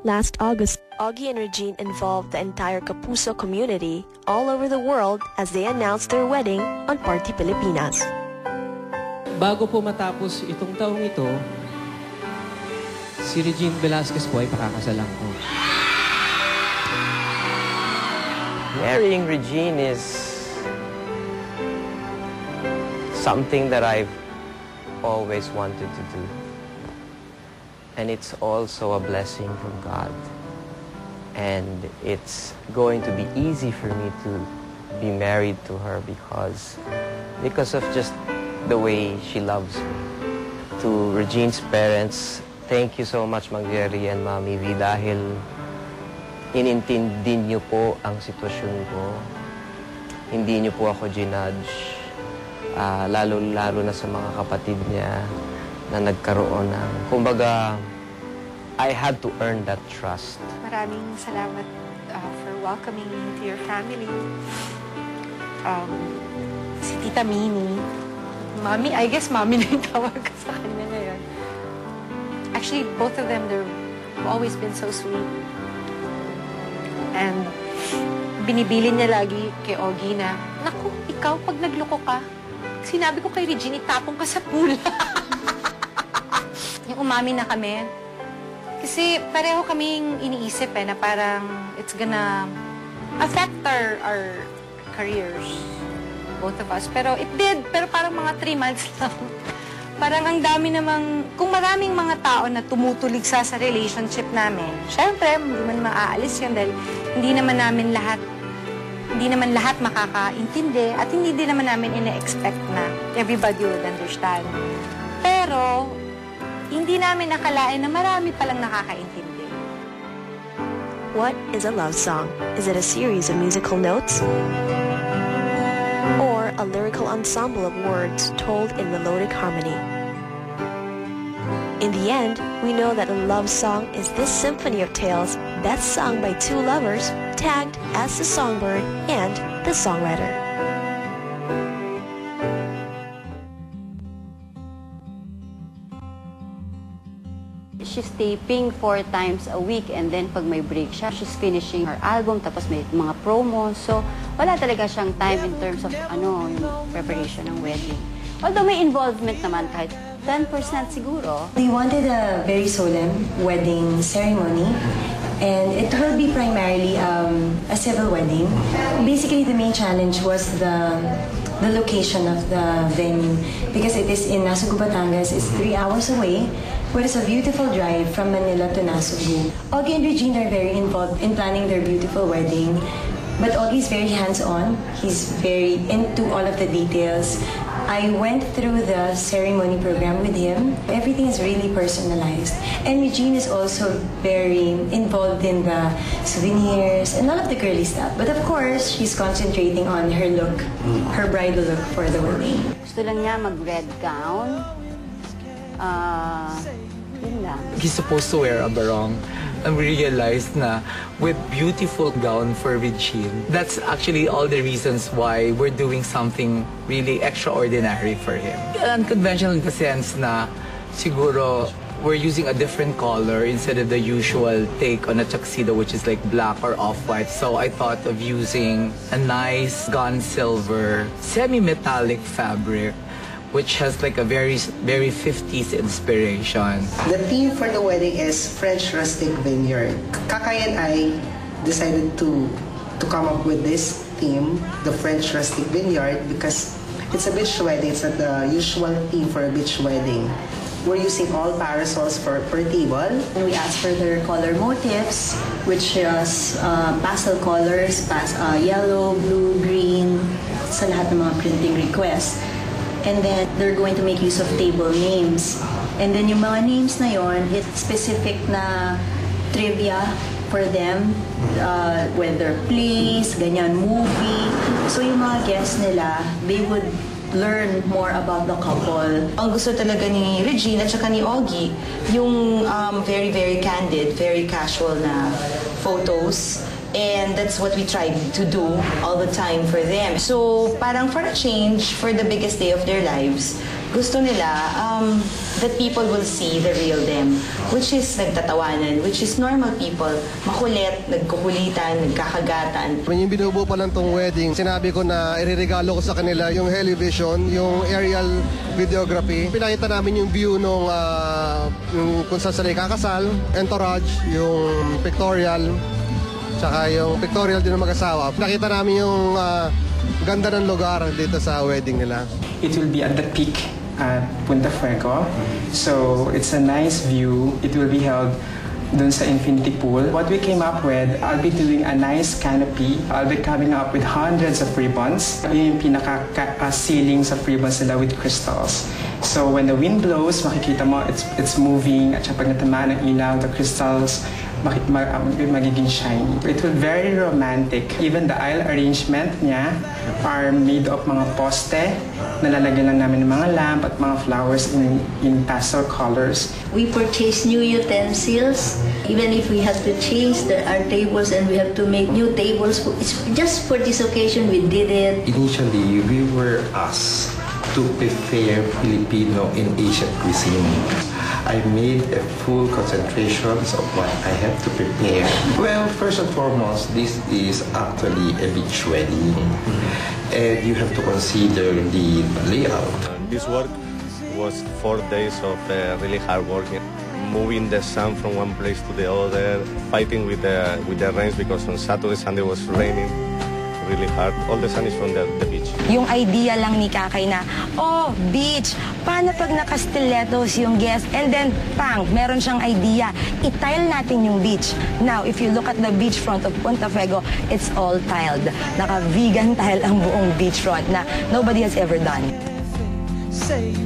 Last August, Augie and Regine involved the entire Kapuso community all over the world as they announced their wedding on Party Pilipinas. Bago po matapos itong taong ito, si Regine Velasquez po ay pakakasalan ko. Marrying Regine is something that I've always wanted to do. And it's also a blessing from God. And it's going to be easy for me to be married to her because of just the way she loves me. To Regine's parents, thank you so much, Mang Jerry and Mami V, dahil inintindi niyo po ang sitwasyon ko. Hindi niyo po ako ginudge. Lalo na sa mga kapatid niya na nagkaroon ng... Kumbaga, I had to earn that trust. Maraming salamat for welcoming me to your family. Si Tita Minnie, Mami, I guess Mami na yung tawag ko sa kanya ngayon. Actually, both of them, they've always been so sweet. And binibilin niya lagi kay Augie na, naku, ikaw, pag nagloko ka, sinabi ko kay Regine, itapong ka sa pool. Yung umami na kami. Kasi pareho kaming iniisip na parang it's gonna affect our careers. Both of us. Pero it did. Pero parang mga 3 months lang. Parang ang dami namang, kung maraming mga tao na tumutulig sa relationship namin, syempre, hindi man maaalis yun dahil hindi naman lahat makakaintindi at hindi din naman namin ina-expect na everybody would understand. Pero, hindi namin nakalain na marami palang nakakaintindi. What is a love song? Is it a series of musical notes? Or a lyrical ensemble of words told in melodic harmony? In the end, we know that a love song is this symphony of tales best sung by 2 lovers, tagged as the songbird and the songwriter. She's taping 4 times a week and then pag may break siya, she's finishing her album tapos may mga promos. So, wala talaga siyang time in terms of yung preparation ng wedding. Although may involvement naman kahit 10% siguro. We wanted a very solemn wedding ceremony and it will be primarily a civil wedding. Basically, the main challenge was the location of the venue because it is in Nasugbu, Batangas. It's 3 hours away. But it's a beautiful drive from Manila to Nasugbu. Augie and Regine are very involved in planning their beautiful wedding. But Augie's very hands-on. He's very into all of the details. I went through the ceremony program with him. Everything is really personalized. And Regine is also very involved in the souvenirs and all of the girly stuff. But of course, she's concentrating on her look, her bridal look for the wedding. Gusto lang niya mag-red gown. Yun lang. He's supposed to wear a barong. And we realized na with beautiful gown for Regine, that's actually all the reasons why we're doing something really extraordinary for him. Unconventional in the sense na siguro we're using a different color instead of the usual take on a tuxedo, which is like black or off-white. So I thought of using a nice gun silver, semi-metallic fabric, which has like a very 50s inspiration. The theme for the wedding is French Rustic Vineyard. Kakay and I decided to come up with this theme, the French Rustic Vineyard, because it's a beach wedding. It's not the usual theme for a beach wedding. We're using all parasols per table. And we asked for their color motifs, which is pastel colors, yellow, blue, green, sa lahat ng mga printing requests. And then they're going to make use of table names. And then yung mga names na yon, it's specific na trivia for them, whether plays, ganyan, movie. So yung mga guests nila, they would learn more about the couple. Ang gusto talaga ni Regine at saka ni Augie, yung very, very candid, very casual na photos. And that's what we tried to do all the time for them. So parang for a change, for the biggest day of their lives, Gusto nila that people will see the real them, which is nagtatawanan, which is normal people, makulit, nagkukulitan, nagkakagatan. Yung binubuo pa lang tong wedding, sinabi ko na iririgalo ko sa kanila yung Helivision, yung aerial videography. Pinakita namin yung view nung kung saan sila kakasal, entourage, yung pictorial, tsaka yung pictorial din ng mag-asawa. Nakita namin yung ganda ng lugar dito sa wedding nila. It will be at the peak at Punta Fuego. So it's a nice view. It will be held dun sa infinity pool. What we came up with, I'll be doing a nice canopy. I'll be coming up with hundreds of ribbons. Yung pinaka-ceiling sa ribbons nila with crystals. So when the wind blows, makikita mo it's moving. At pag natamaan ng ilaw, the crystals magiging shiny. It will be very romantic. Even the aisle arrangement niya are made of mga poste. Nalalagyan lang namin ng mga lamp at mga flowers in pastel colors. We purchase new utensils. Even if we have to change our tables and we have to make new tables, just for this occasion we did it. Initially, we were asked to prepare Filipino and Asian cuisine. I made a full concentration of what I have to prepare. Well, first and foremost, this is actually a beach wedding. And you have to consider the layout. This work was 4 days of really hard work. Moving the sun from one place to the other, fighting with the rains because on Saturday, Sunday was raining really hard. All the sun is from the beach. Yung idea lang ni Kakay na, beach, paano pag naka-stilettos yung guest? And then, meron siyang idea. I-tile natin yung beach. Now, if you look at the beachfront of Punta Fuego, it's all tiled. Naka-vegan tile ang buong beachfront na nobody has ever done. Say